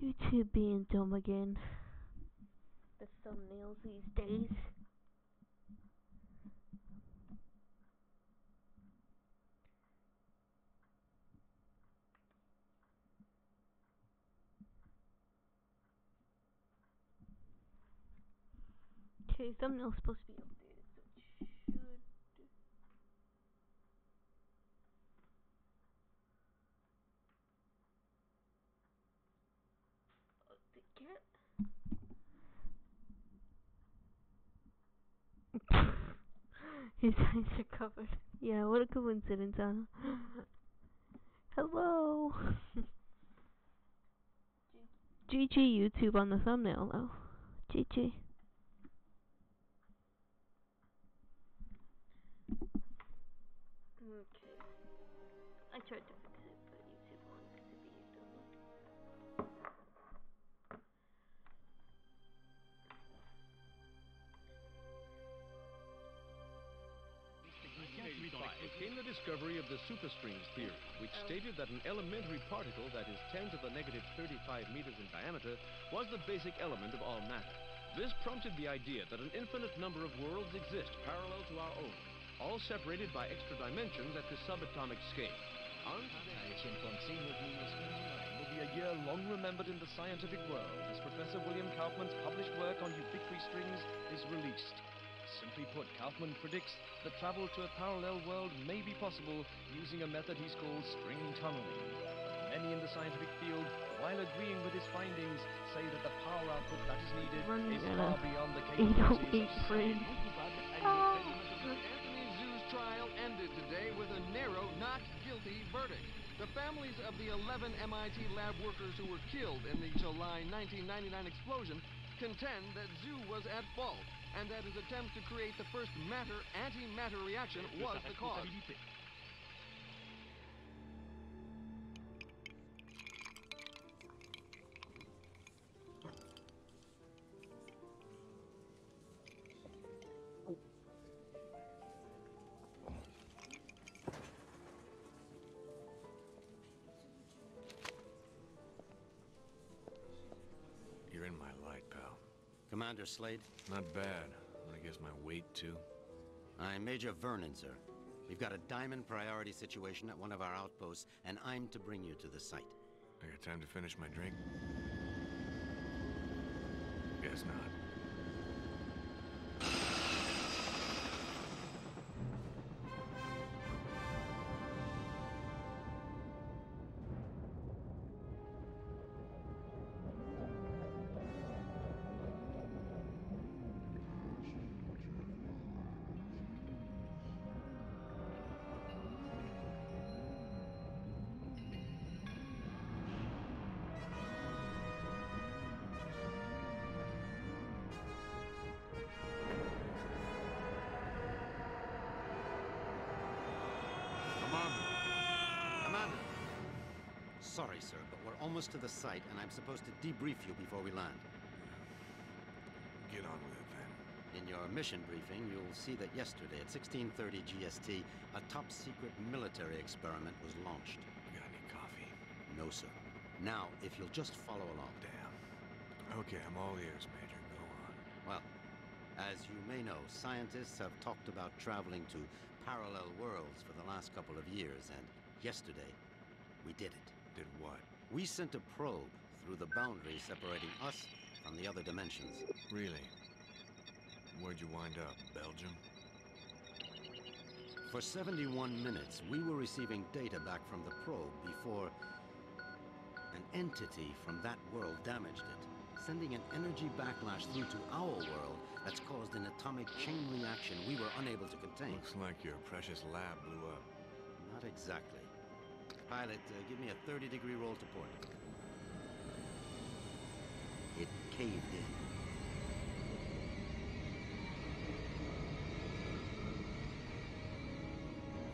YouTube being dumb again. The thumbnails these days. Okay, thumbnail's supposed to be updated, so it should. Oh, the cat. His eyes are covered. Yeah, what a coincidence, huh? Hello. GG YouTube on the thumbnail, though. GG. Okay. I tried to fix it, but YouTube wants it to be dummy. Came the discovery of the superstrings theory, which stated that an elementary particle that is 10 to the negative 35 meters in diameter was the basic element of all matter. This prompted the idea that an infinite number of worlds exist parallel to our own, all separated by extra dimensions at the subatomic scale. Will be a year long remembered in the scientific world as Professor William Kaufman's published work on ubiquitary strings is released. Simply put, Kaufman predicts that travel to a parallel world may be possible using a method he's called string tunneling. But many in the scientific field, while agreeing with his findings, say that the power output that is needed is far beyond the capabilities of science. Anthony Zhu's trial ended today with a narrow not guilty verdict. The families of the 11 MIT lab workers who were killed in the July 1999 explosion contend that Zhu was at fault, and that his attempt to create the first matter-antimatter reaction was the cause. You're in my light, pal. Commander Slade? Not bad. I guess my weight, too. I'm Major Vernon, sir. We've got a diamond priority situation at one of our outposts, and I'm to bring you to the site. I got time to finish my drink? Guess not. Sorry, sir, but we're almost to the site, and I'm supposed to debrief you before we land. Get on with it, then. In your mission briefing, you'll see that yesterday at 16:30 GST, a top-secret military experiment was launched. You got any coffee? No, sir. Now, if you'll just follow along. Damn. Okay, I'm all ears, Major. Go on. Well, as you may know, scientists have talked about traveling to parallel worlds for the last couple of years, and yesterday, we did it. Did what? We sent a probe through the boundary separating us from the other dimensions. Really? Where'd you wind up? Belgium? For 71 minutes, we were receiving data back from the probe before an entity from that world damaged it, sending an energy backlash through to our world that's caused an atomic chain reaction we were unable to contain. Looks like your precious lab blew up. Not exactly. Pilot, give me a 30-degree roll to port. It caved in.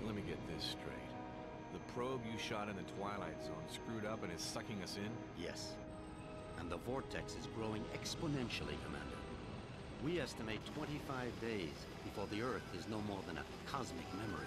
Let me get this straight. The probe you shot in the Twilight Zone screwed up and is sucking us in? Yes. And the vortex is growing exponentially, Commander. We estimate 25 days before the Earth is no more than a cosmic memory.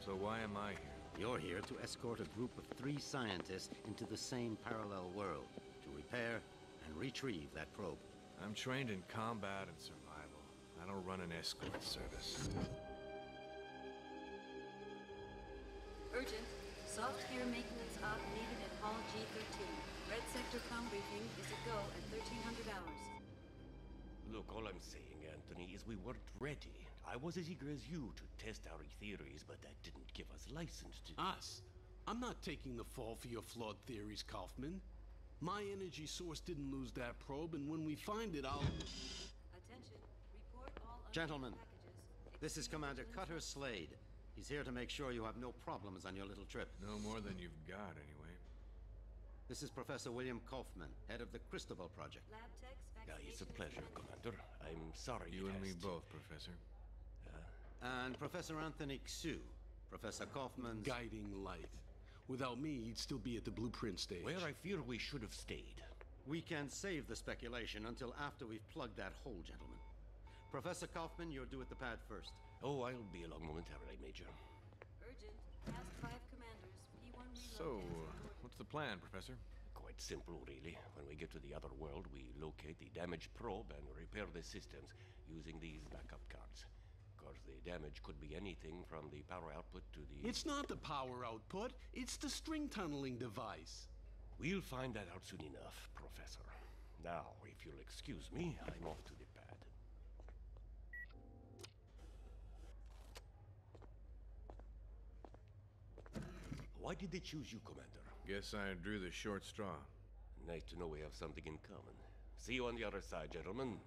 So why am I here? You're here to escort a group of 3 scientists into the same parallel world to repair and retrieve that probe. I'm trained in combat and survival. I don't run an escort service. Urgent. Soft gear maintenance op needed at Hall G13. Red Sector com briefing is a go at 1300 hours. Look, all I'm saying, Anthony, is we weren't ready. I was as eager as you to test our theories, but that didn't give us license to... Us? I'm not taking the fall for your flawed theories, Kaufman. My energy source didn't lose that probe, and when we find it, I'll... Attention. Report all Gentlemen, packages. this is Commander Cutter Slade. He's here to make sure you have no problems on your little trip. No more than you've got, anyway. This is Professor William Kaufman, head of the Christabel Project. Lab techs, It's a vaccination pleasure, is Commander. I'm sorry You it and me has to- both, Professor. And Professor Anthony Xu, Professor Kaufman's... guiding light. Without me, he'd still be at the blueprint stage. Where I fear we should have stayed. We can save the speculation until after we've plugged that hole, gentlemen. Professor Kaufman, you're due at the pad first. Oh, I'll be along momentarily, Major. Urgent. Past 5 commanders. P1 reload. So, what's the plan, Professor? Quite simple, really. When we get to the other world, we locate the damaged probe and repair the systems using these backup cards. Of course, the damage could be anything from the power output to the... It's not the power output, it's the string tunneling device. We'll find that out soon enough, Professor. Now, if you'll excuse me, I'm off to the pad. Why did they choose you, Commander? Guess I drew the short straw. Nice to know we have something in common. See you on the other side, gentlemen.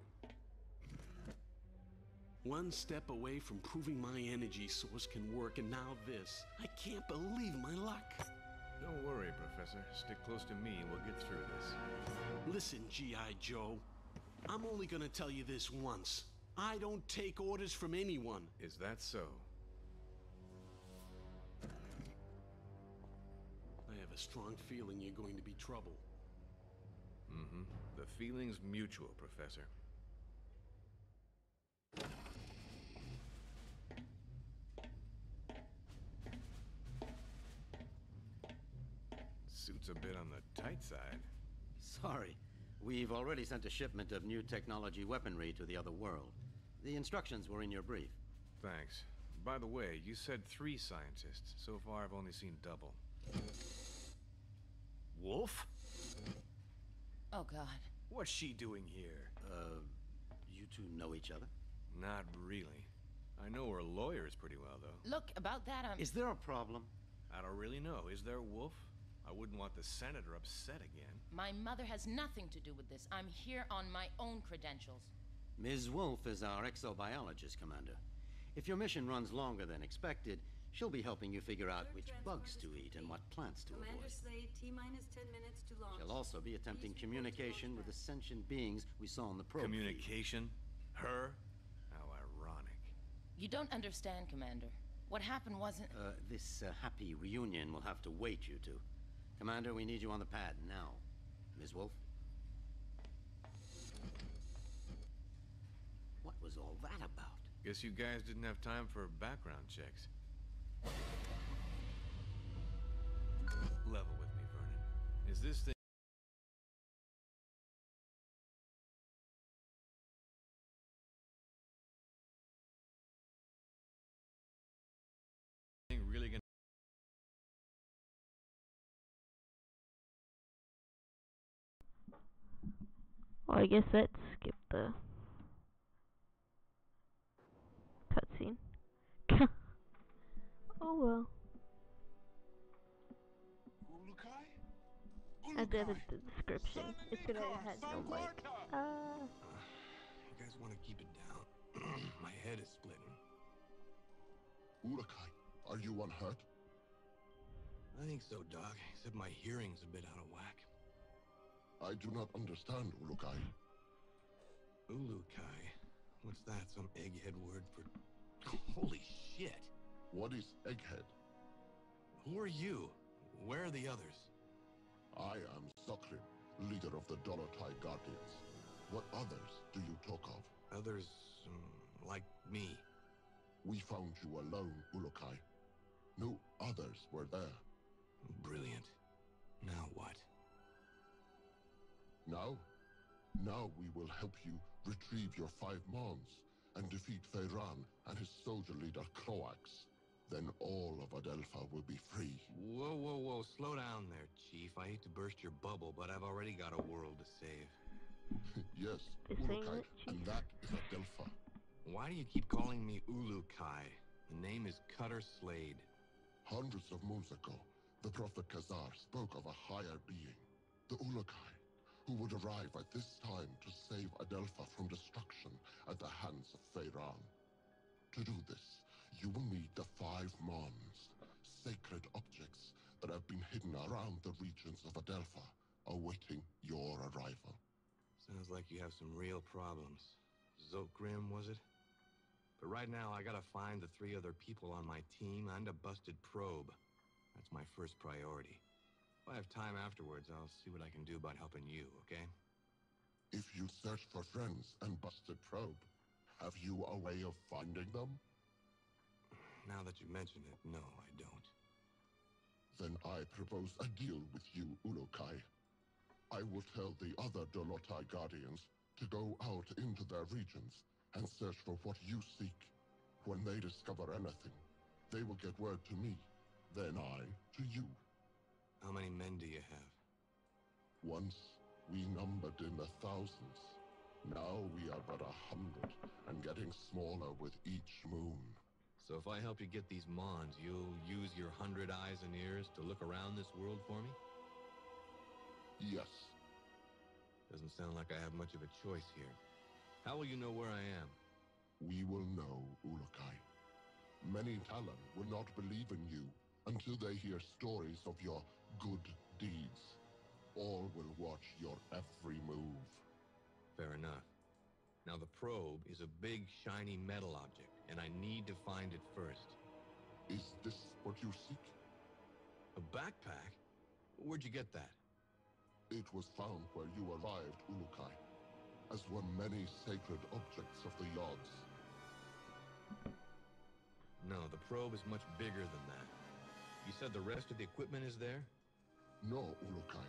One step away from proving my energy source can work, and now this. I can't believe my luck. Don't worry, Professor. Stick close to me and we'll get through this. Listen, G.I. Joe. I'm only gonna tell you this once. I don't take orders from anyone. Is that so? I have a strong feeling you're going to be trouble. Mm-hmm. The feeling's mutual, Professor. Suit's a bit on the tight side. Sorry. We've already sent a shipment of new technology weaponry to the other world. The instructions were in your brief. Thanks. By the way, you said 3 scientists. So far, I've only seen double. Wolf? Oh, God. What's she doing here? You two know each other? Not really. I know her lawyers pretty well, though. Look, about that, Is there a problem? I don't really know. Is there, Wolf? I wouldn't want the senator upset again. My mother has nothing to do with this. I'm here on my own credentials. Ms. Wolf is our exobiologist, Commander. If your mission runs longer than expected, she'll be helping you figure out which bugs to eat and what plants to Commander avoid. Slade, T-minus 10 minutes to launch. She'll also be attempting communication with the sentient beings we saw on the probe. Communication? Her? How ironic. You don't understand, Commander. What happened wasn't... This happy reunion will have to wait, you two. Commander, we need you on the pad now. Ms. Wolf? What was all that about? Guess you guys didn't have time for background checks. Level with me, Vernon. Is this thing really gonna... Well, I guess let's skip the cutscene. Oh well. I did the description. It should have had no mic. You guys want to keep it down? My head is splitting. Urukai, are you unhurt? I think so, Doc. Except my hearing's a bit out of whack. I do not understand, Urukai. Ulukai? What's that? Some egghead word for... Holy shit! What is Egghead? Who are you? Where are the others? I am Sakrim, leader of the Dolotai Guardians. What others do you talk of? Others, like me. We found you alone, Urukai. No others were there. Brilliant. Now what? Now we will help you retrieve your 5 Mons and defeat Feyran and his soldier leader Croax. Then all of Adelpha will be free. Whoa, whoa, whoa. Slow down there, Chief. I hate to burst your bubble, but I've already got a world to save. Yes, This ain't Ulukai, it, Chief. and that is Adelpha. Why do you keep calling me Ulukai? The name is Cutter Slade. Hundreds of moons ago, the Prophet Khazar spoke of a higher being, the Ulukai, who would arrive at this time to save Adelpha from destruction at the hands of Feyran. To do this, you will need the 5 Mons, sacred objects that have been hidden around the regions of Adelpha, awaiting your arrival. Sounds like you have some real problems. Zokgrim, was it? But right now, I gotta find the 3 other people on my team and a busted probe. That's my first priority. If I have time afterwards, I'll see what I can do about helping you, okay? If you search for friends and busted probe, have you a way of finding them? Now that you mention it, no, I don't. Then I propose a deal with you, Ulukai. I will tell the other Dolotai Guardians to go out into their regions and search for what you seek. When they discover anything, they will get word to me, then I to you. How many men do you have? Once we numbered in the thousands. Now we are but 100 and getting smaller with each moon. So if I help you get these Mons, you'll use your 100 eyes and ears to look around this world for me? Yes. Doesn't sound like I have much of a choice here. How will you know where I am? We will know, Ulukai. Many Talon will not believe in you until they hear stories of your good deeds. All will watch your every move. Fair enough. Now the probe is a big, shiny metal object, and I need to find it first. Is this what you seek? A backpack? Where'd you get that? It was found where you arrived, Ulukai, as were many sacred objects of the Yods. No, the probe is much bigger than that. You said the rest of the equipment is there? No, Ulukai.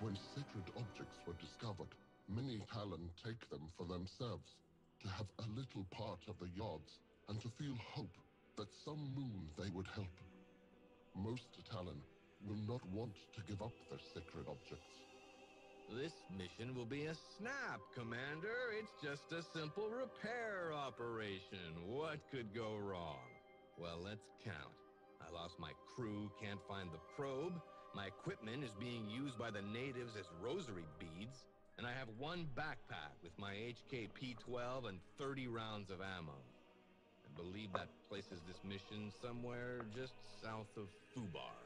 When sacred objects were discovered, many Talon take them for themselves, to have a little part of the Yods, and to feel hope that some moon they would help. Most Talon will not want to give up their sacred objects. This mission will be a snap, Commander. It's just a simple repair operation. What could go wrong? Well, let's count. I lost my crew, can't find the probe. My equipment is being used by the natives as rosary beads. And I have one backpack with my HK P-12 and 30 rounds of ammo. I believe that places this mission somewhere just south of Fubar.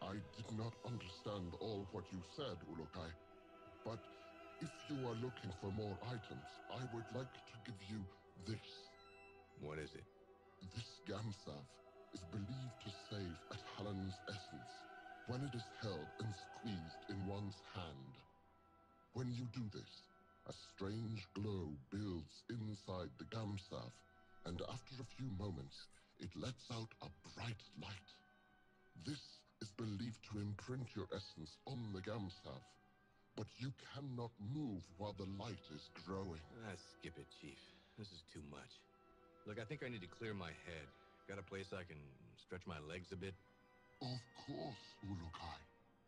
I did not understand all what you said, Ulukai. But if you are looking for more items, I would like to give you this. What is it? This Gamsav is believed to save a Talon's essence when it is held and squeezed in one's hand. When you do this, a strange glow builds inside the Gamsav, and after a few moments, it lets out a bright light. This is believed to imprint your essence on the Gamsav, but you cannot move while the light is growing. Skip it, Chief. This is too much. Look, I think I need to clear my head. Got a place I can stretch my legs a bit? Of course, Ulukai.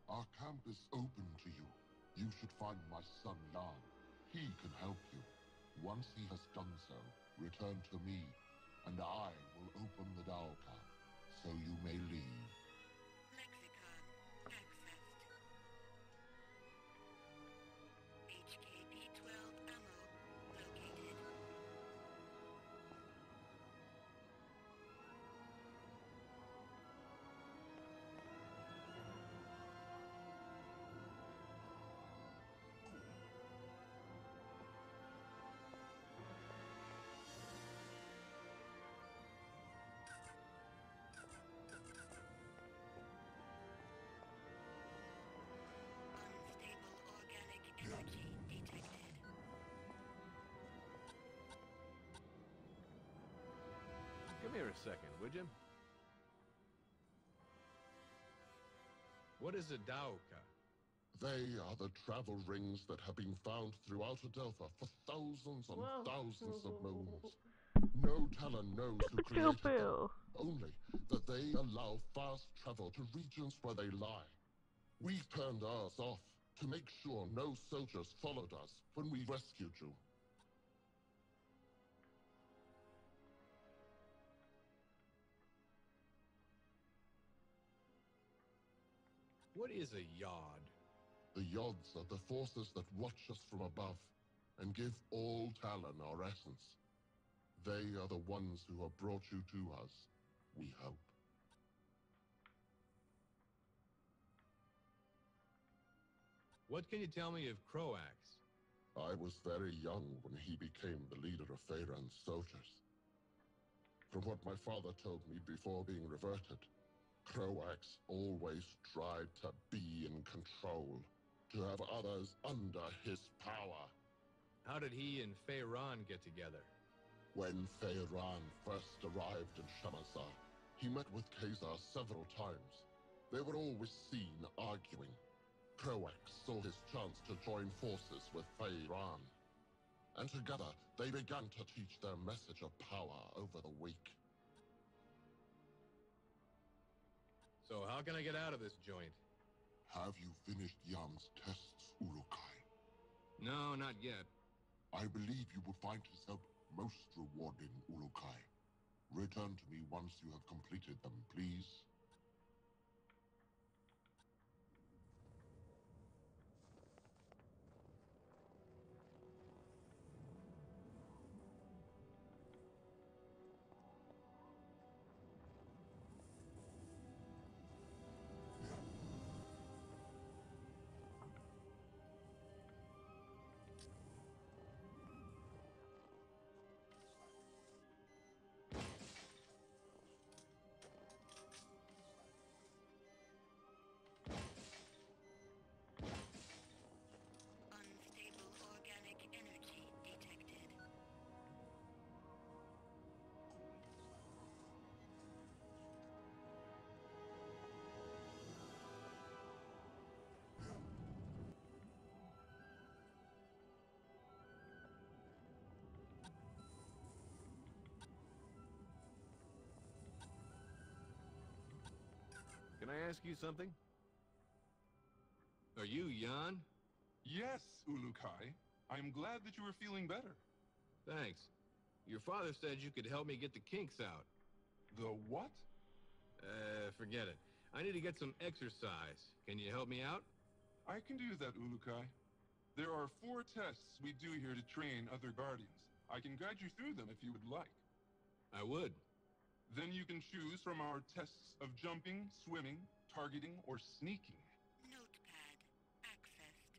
Our camp is open to you. You should find my son Lan. He can help you. Once he has done so, return to me, and I will open the Outcast, so you may leave. Lexicon accessed. HKP-12 ammo located. Unstable organic energy detected. Come here a second, would you? What is a Daoka? They are the travel rings that have been found throughout Adelpha for thousands and Whoa. thousands of moons. No Talon knows who Pew created them, pew. only that they allow fast travel to regions where they lie. We turned ours off to make sure no soldiers followed us when we rescued you. What is a Yod? The Yods are the forces that watch us from above and give all Talon our essence. They are the ones who have brought you to us, we hope. What can you tell me of Croax? I was very young when he became the leader of Feyran's soldiers. From what my father told me before being reverted, Croax always tried to be in control, to have others under his power. How did he and Feyran get together? When Feyran first arrived in Shamazar, he met with Khazar several times. They were always seen arguing. Croax saw his chance to join forces with Feyran, and together they began to teach their message of power over the weak. So how can I get out of this joint? Have you finished Yam's tests, Urukai? No, not yet. I believe you will find his help most rewarding, Urukai. Return to me once you have completed them, please. Unstable organic energy detected. Can I ask you something? Are you Jan? Yes, Ulukai. I'm glad that you are feeling better. Thanks. Your father said you could help me get the kinks out. The what? Forget it. I need to get some exercise. Can you help me out? I can do that, Ulukai. There are 4 tests we do here to train other guardians. I can guide you through them if you would like. I would. Then you can choose from our tests of jumping, swimming, targeting, or sneaking. Notepad accessed.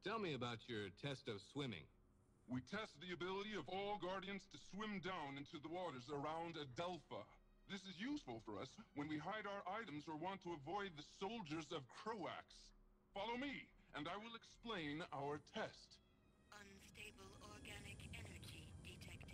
Tell me about your test of swimming. We test the ability of all guardians to swim down into the waters around Adelpha. This is useful for us when we hide our items or want to avoid the soldiers of Croax. Follow me, and I will explain our test. Unstable organic energy detected.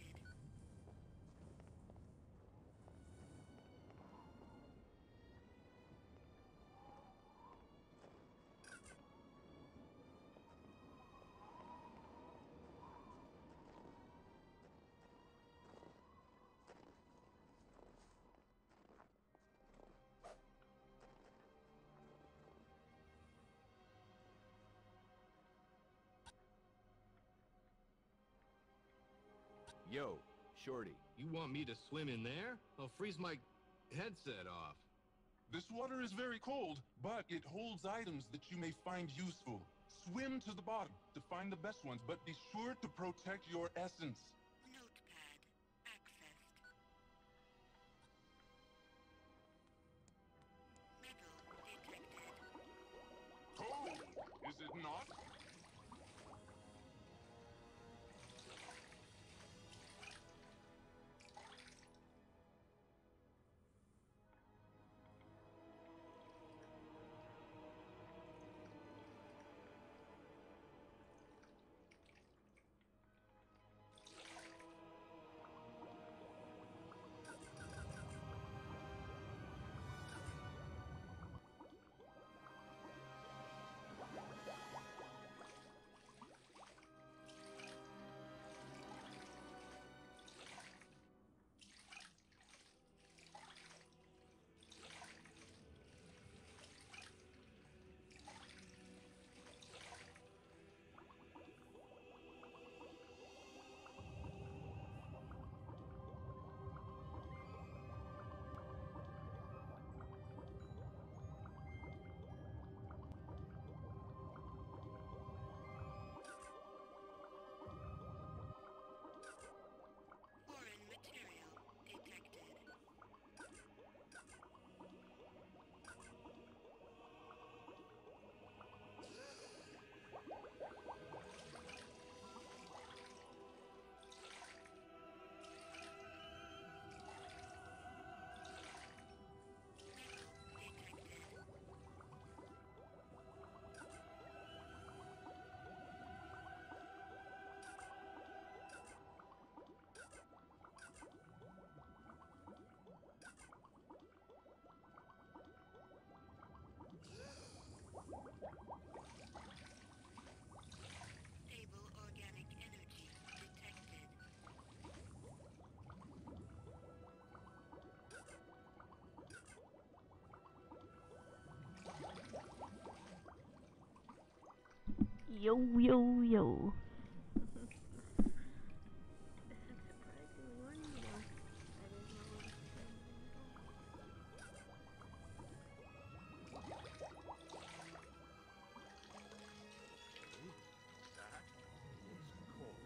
Yo, Shorty, you want me to swim in there? I'll freeze my headset off. This water is very cold, but it holds items that you may find useful. Swim to the bottom to find the best ones, but be sure to protect your essence. Notepad accessed. Metal detected. Cold, is it not? Yo, yo, yo. Surprisingly one, no. That is not what it's surprising at all. That is cold.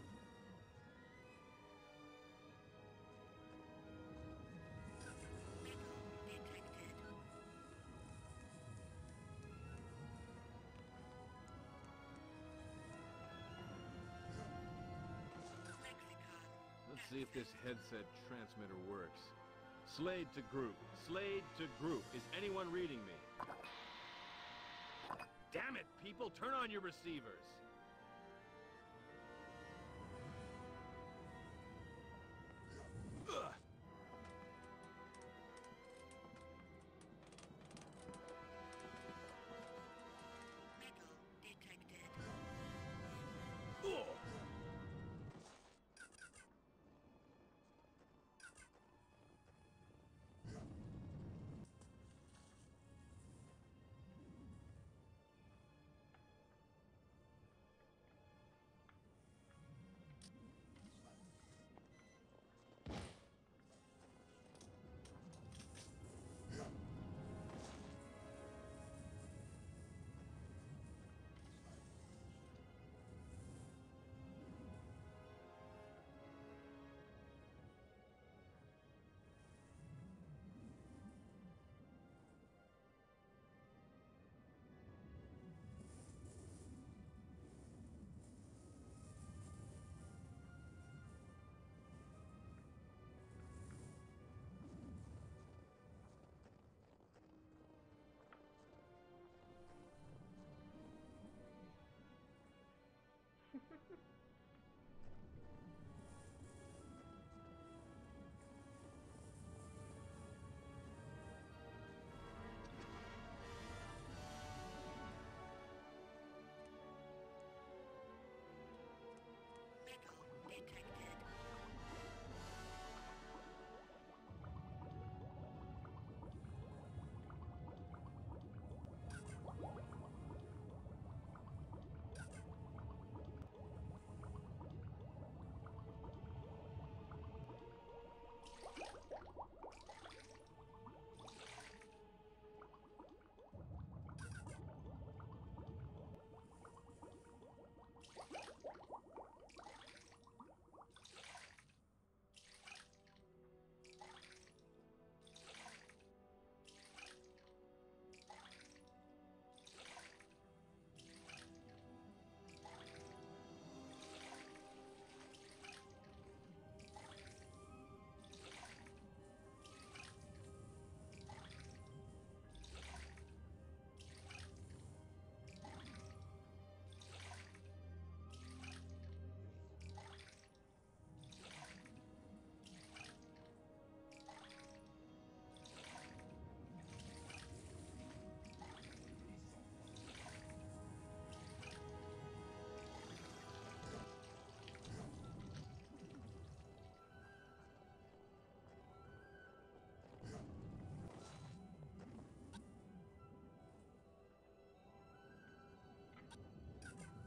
Let's see if this headset transmitter works. Slade to group. Slade to group. Is anyone reading me? Damn it, people! Turn on your receivers! Ugh. Ugh.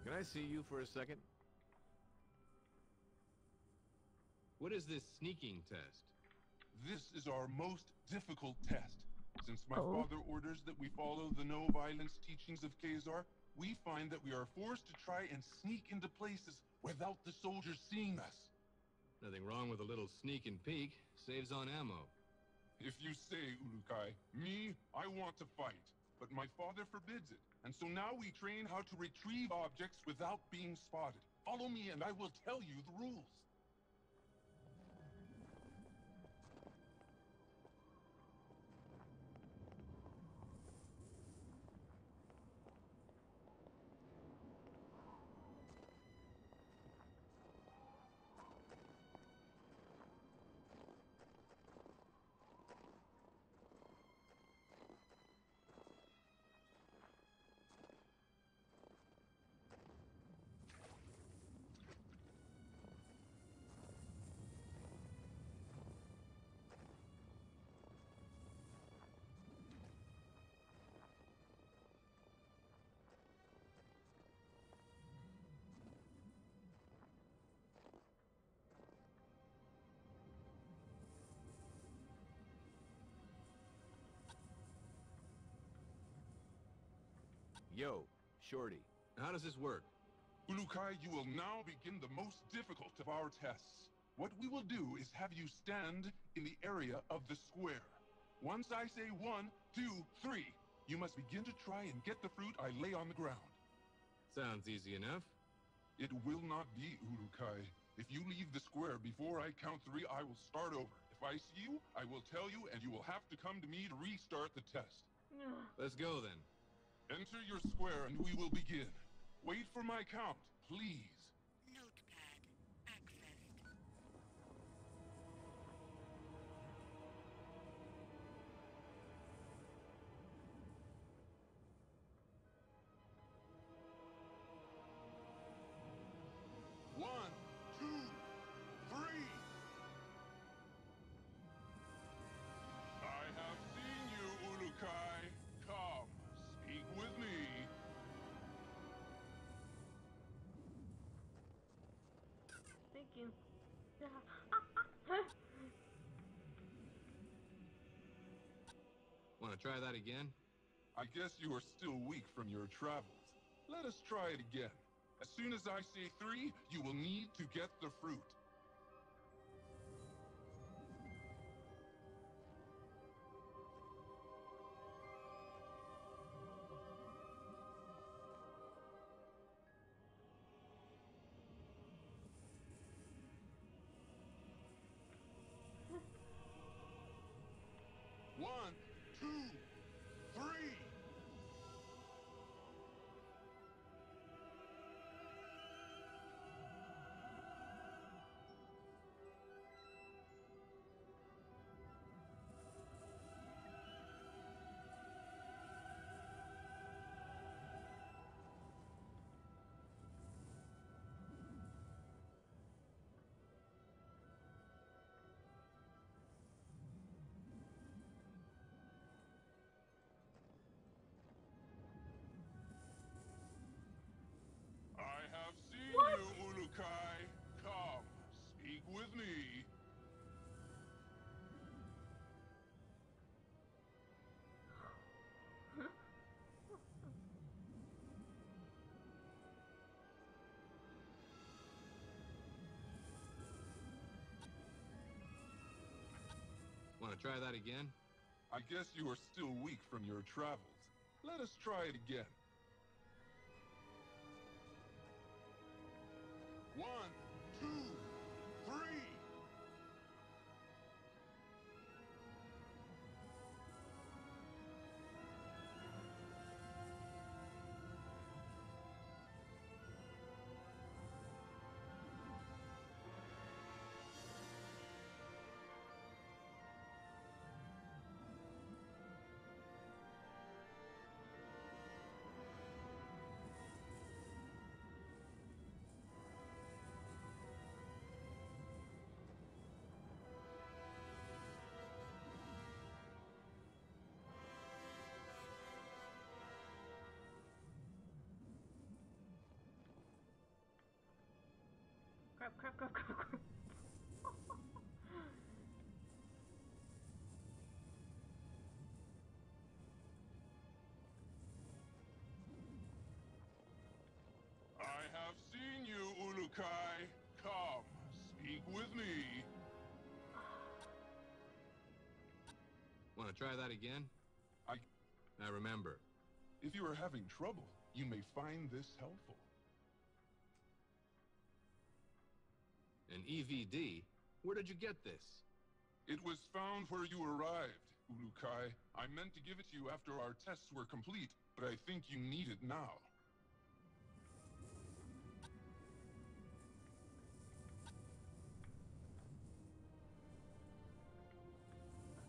Can I see you for a second? What is this sneaking test? This is our most difficult test. Since my Oh. father orders that we follow the no-violence teachings of Khazar, we find that we are forced to try and sneak into places without the soldiers seeing us. Nothing wrong with a little sneak and peek. Saves on ammo. If you say, Urukai, me, I want to fight. But my father forbids it. And so now we train how to retrieve objects without being spotted. Follow me and I will tell you the rules. Yo, Shorty. How does this work? Ulukai, you will now begin the most difficult of our tests. What we will do is have you stand in the area of the square. Once I say 1, 2, 3, you must begin to try and get the fruit I lay on the ground. Sounds easy enough. It will not be, Ulukai. If you leave the square before I count 3, I will start over. If I see you, I will tell you, and you will have to come to me to restart the test. Let's go then. Enter your square and we will begin. Wait for my count, please. Notepad accessed. 1, 2, 3. I have seen you, Ulukai. Come, speak with me. Thank you. Want to try that again? I guess you are still weak from your travels. Let us try it again. As soon as I say 3, you will need to get the fruit. One, 2, 3. I have seen you, Ulukai. Come, speak with me. Want to try that again? I guess you are still weak from your travels. Let us try it again. 1, 2, 3. Crap, crap, crap, crap, crap. I have seen you, Ulukai. Come, speak with me. Want to try that again? Now remember. If you are having trouble, you may find this helpful. An EVD? Where did you get this? It was found where you arrived, Ulukai. I meant to give it to you after our tests were complete, but I think you need it now.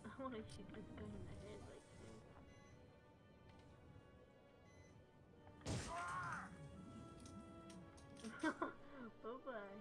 I want to shoot this guy in the head, like, seriously. Bye-bye.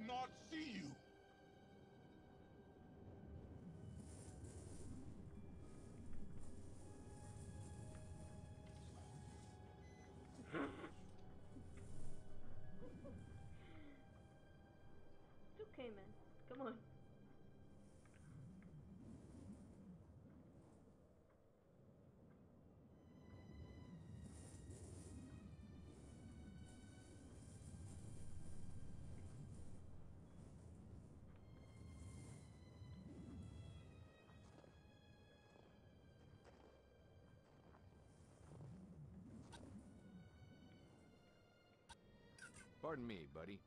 not see you. It's okay, man. Come on. Pardon me, buddy.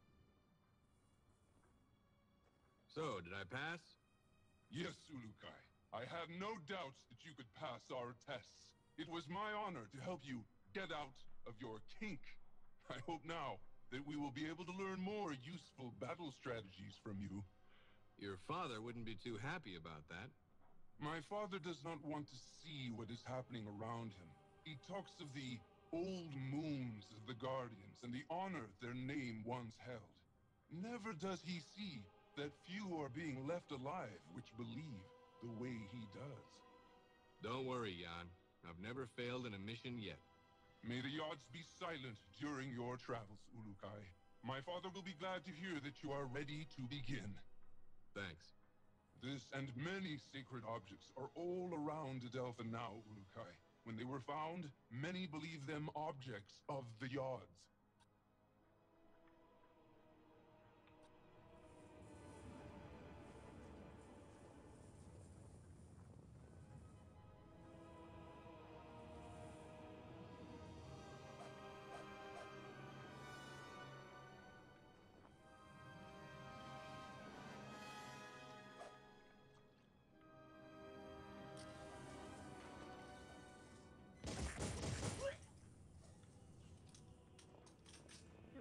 So, did I pass? Yes, Ulukai. I have no doubts that you could pass our tests. It was my honor to help you get out of your kink. I hope now that we will be able to learn more useful battle strategies from you. Your father wouldn't be too happy about that. My father does not want to see what is happening around him. He talks of the old moons of the Guardians and the honor their name once held. Never does he see that few are being left alive which believe the way he does. Don't worry, Jan. I've never failed in a mission yet. May the odds be silent during your travels, Ulukai. My father will be glad to hear that you are ready to begin. Thanks. This and many sacred objects are all around Adelpha now, Ulukai. When they were found, many believe them objects of the Yods.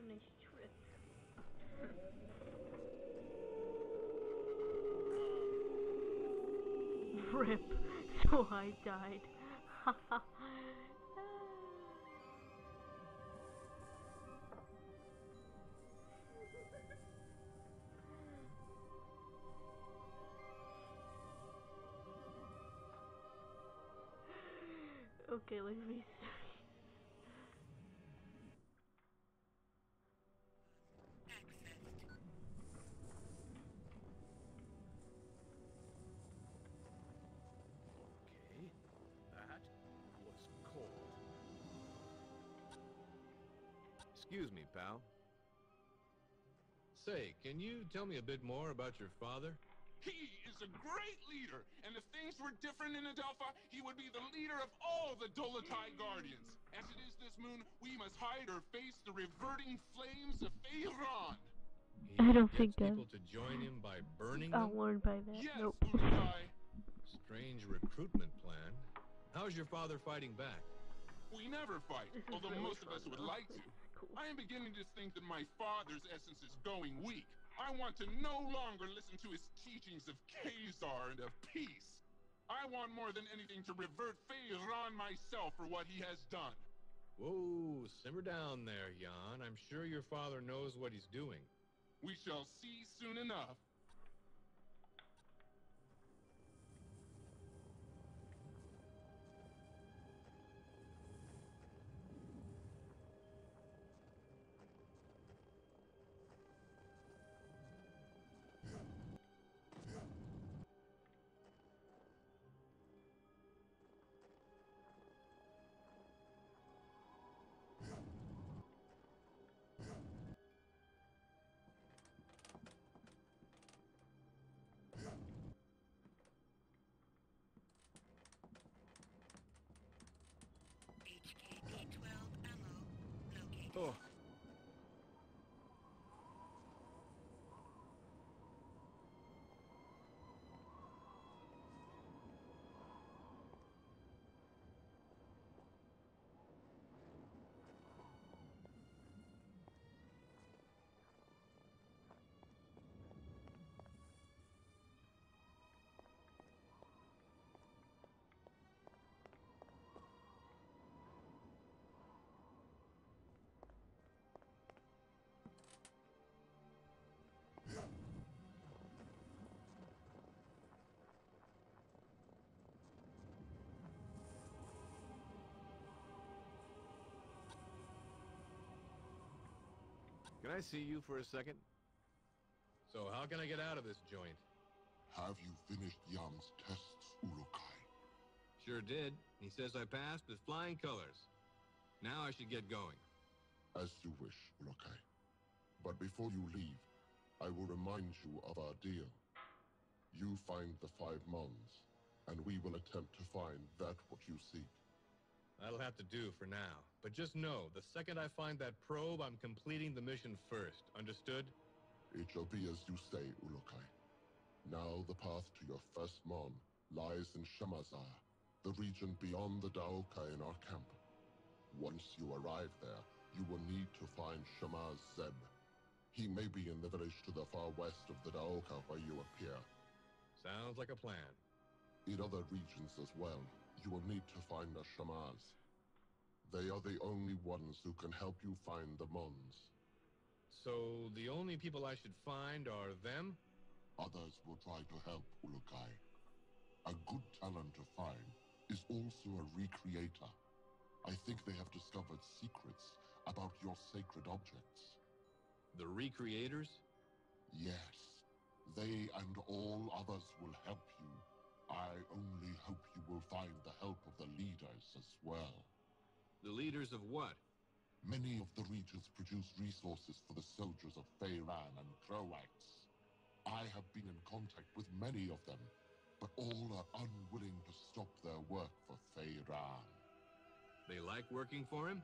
Nice trip. Rip. So I died. Haha. Okay, let me see. Okay, that was cold. Excuse me, pal. Say, can you tell me a bit more about your father? He is a great leader, and if things were different in Adelpha, he would be the leader of all the Dolotai Guardians. As it is this moon, we must hide or face the reverting flames of Feyron. I don't He think gets people to join him by burning I'm them? warned by that. Yes, Nope. Ulukai. Strange recruitment plan. How's your father fighting back? We never fight, This is although really most of fun us would though. like This to. is cool. I am beginning to think that my father's essence is going weak. I want to no longer listen to his teachings of Khazar and of peace. I want more than anything to revert Feyron myself for what he has done. Whoa, simmer down there, Jan. I'm sure your father knows what he's doing. We shall see soon enough. HKP-12 ammo located. Oh. Can I see you for a second? So how can I get out of this joint? Have you finished Yam's tests, Urukai? Sure did. He says I passed with flying colors. Now I should get going. As you wish, Urukai. But before you leave, I will remind you of our deal. You find the 5 Mons, and we will attempt to find that what you seek. That'll have to do for now. But just know, the second I find that probe, I'm completing the mission first. Understood? It shall be as you say, Urukai. Now the path to your first Mon lies in Shamazar, the region beyond the Daoka in our camp. Once you arrive there, you will need to find Shamaz Zeb. He may be in the village to the far west of the Daoka where you appear. Sounds like a plan. In other regions as well, you will need to find a Shamaz. They are the only ones who can help you find the Mons. So the only people I should find are them? Others will try to help, Urukai. A good talent to find is also a recreator. I think they have discovered secrets about your sacred objects. The recreators? Yes. They and all others will help you. I only hope you will find the help of the leaders as well. The leaders of what? Many of the regions produce resources for the soldiers of Feyran and Croax. I have been in contact with many of them, but all are unwilling to stop their work for Feyran. They like working for him?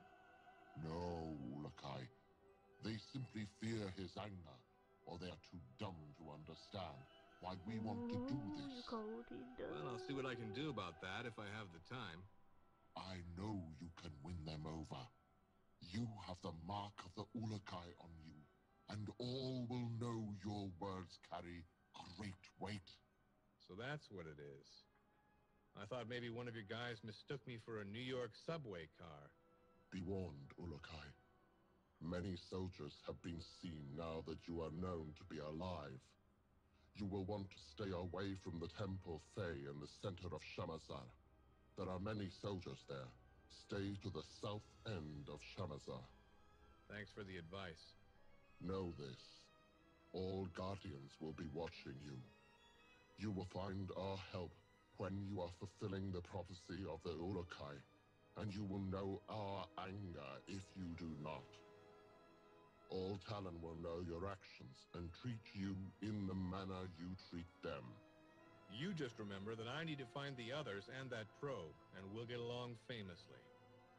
No, Urukai. They simply fear his anger, or they are too dumb to understand why we want to do this. Well, I'll see what I can do about that if I have the time. I know you can win them over. You have the mark of the Urukai on you, and all will know your words carry great weight. So that's what it is. I thought maybe one of your guys mistook me for a New York subway car. Be warned, Urukai. Many soldiers have been seen now that you are known to be alive. You will want to stay away from the Temple Fey in the center of Shamazar. There are many soldiers there. Stay to the south end of Shamazar. Thanks for the advice. Know this. All Guardians will be watching you. You will find our help when you are fulfilling the prophecy of the Urukai, and you will know our anger if you do not. All Talon will know your actions and treat you in the manner you treat them. You just remember that I need to find the others and that probe, and we'll get along famously.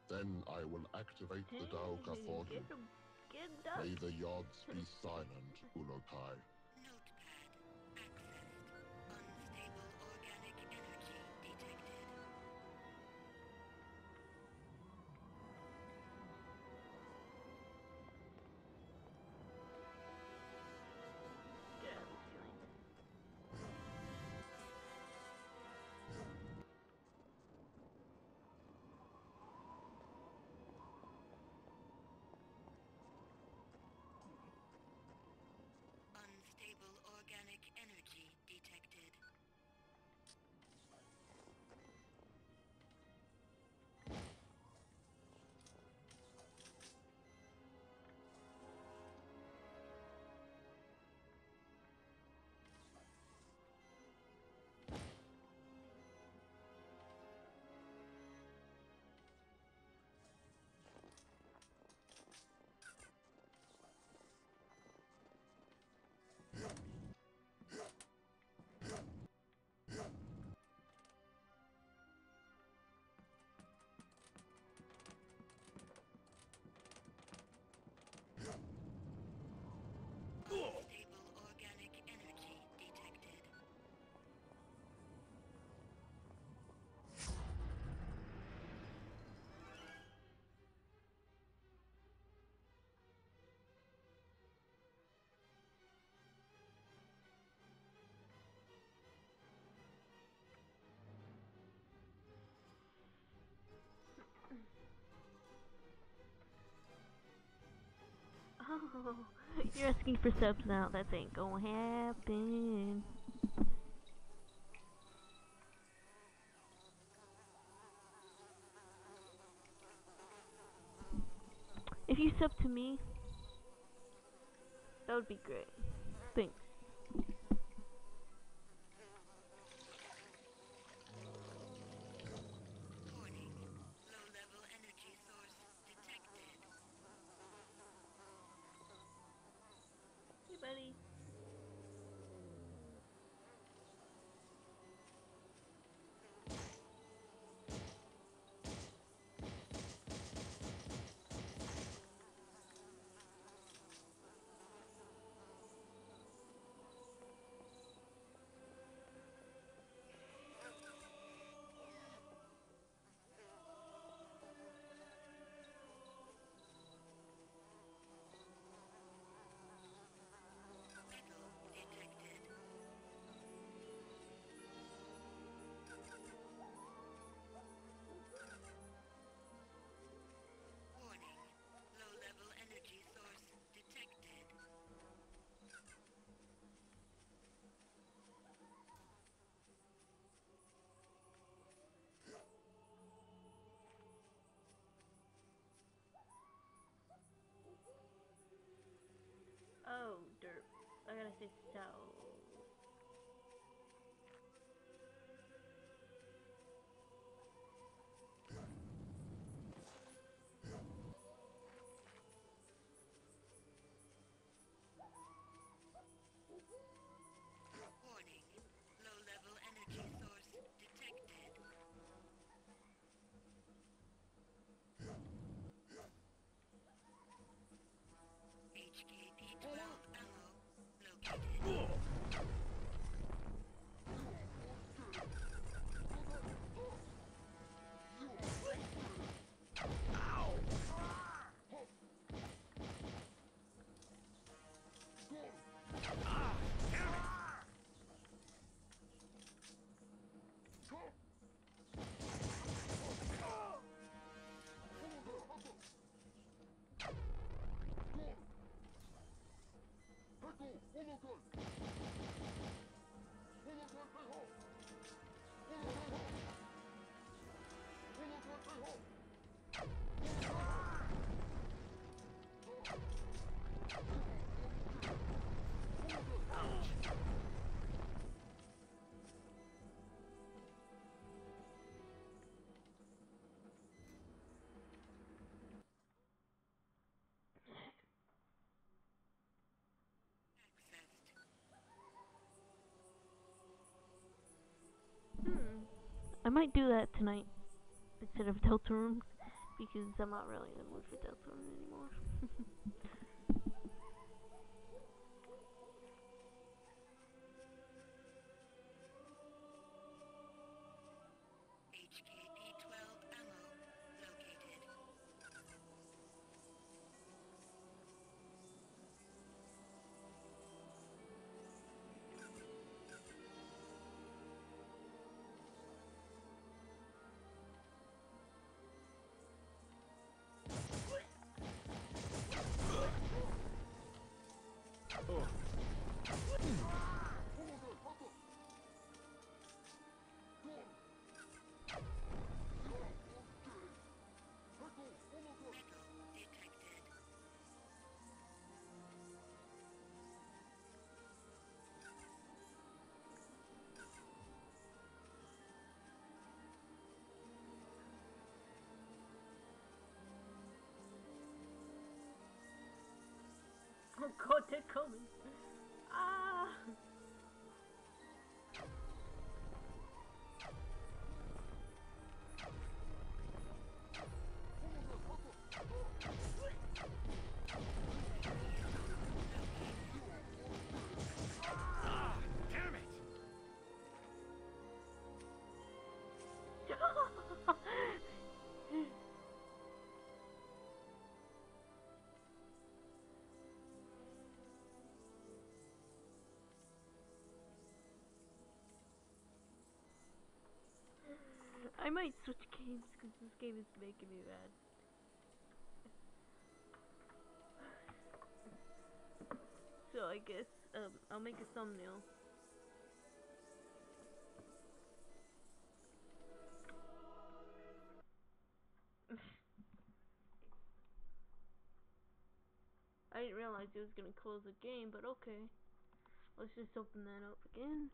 Then I will activate the Daoka for you. May the Yods be silent, Urukai. Notepad. Accessed. Unstable organic energy detected. Unstable organic energy detected. Unstable organic energy detected. Oh, you're asking for subs now. That ain't gonna happen. If you sub to me, That would be great. Thanks. Warning. Low-level energy source detected. Hey, buddy. Warning. Low-level energy source detected. Oh, derp. I gotta say so. Warning. Low-level energy source detected. HKP-12 ammo located. I might do that tonight instead of Deltarune because I'm not really in the mood for Deltarune anymore. HKP-12 ammo located. Oh god, they're coming. Ah! Damn it! I might switch games because this game is making me mad. So I guess I'll make a thumbnail. I didn't realize it was gonna close the game, but okay. Let's just open that up again.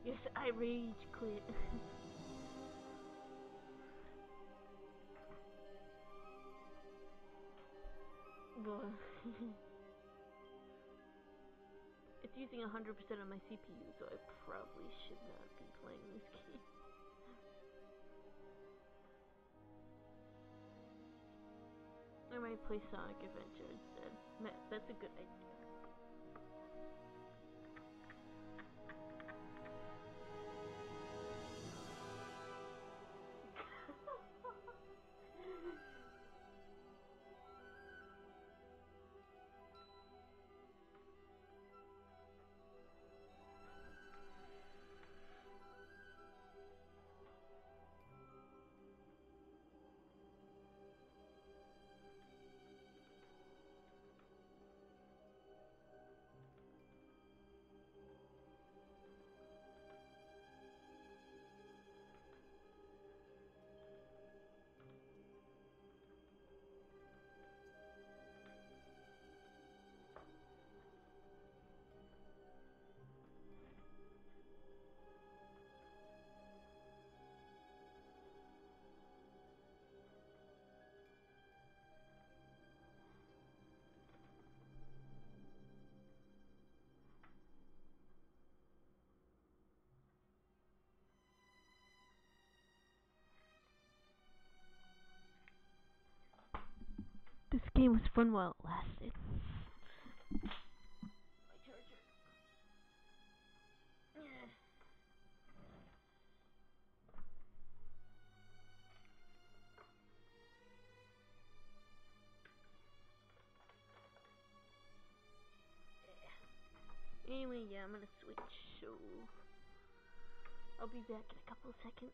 Yes, I rage quit. But it's using 100% of my CPU, so I probably should not be playing this game. I might play Sonic Adventure instead. That's a good idea. This game was fun while it lasted. My charger. Anyway, yeah, I'm gonna switch, so I'll be back in a couple of seconds.